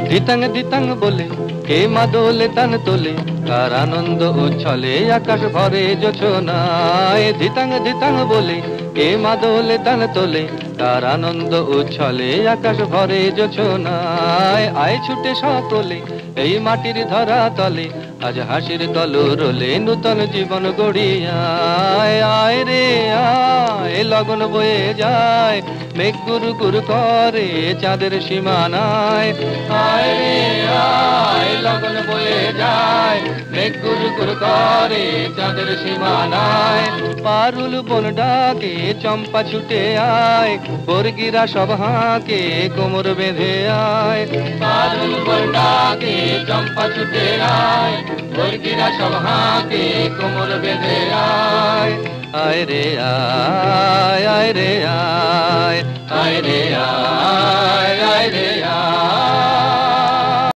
ধিতাং ধিতাং বলে কে মা দোলে তান তোলে, কার আনন্দ উচ্ছলে আকাশ ভরে জোছনায়। ধিতাং ধিতাং বলে কে মা দোলে তান তোলে, কার আনন্দ উচ্ছলে আকাশ ভরে জোছনায়। আয় ছুটে সকলে এই মাটির ধরা তলে, আজ হাসির কলরোলে নূতন জীবন গড়িয়ায়। আয় রে আয় লগন বয়ে যায়, মেঘ গুরু গুরু করে চাঁদের সীমানায়। আয় রে আয় লগন বয়ে যায়, মেঘ গুরু গুরু করে চাঁদের সীমানায়। পারুল বন ডাকে চম্পা ছুটে আয়, বর্গিরা সব হাঁকে কোমর বেঁধে আয়। পারুল বন ডাকে চম্পা ছুটে আয়, বর্গিরা সব হাঁকে কোমর বেঁধে আয়। আয় রে আয়, আয় রে আয়, আয় রে আয়, আয় রে আয়।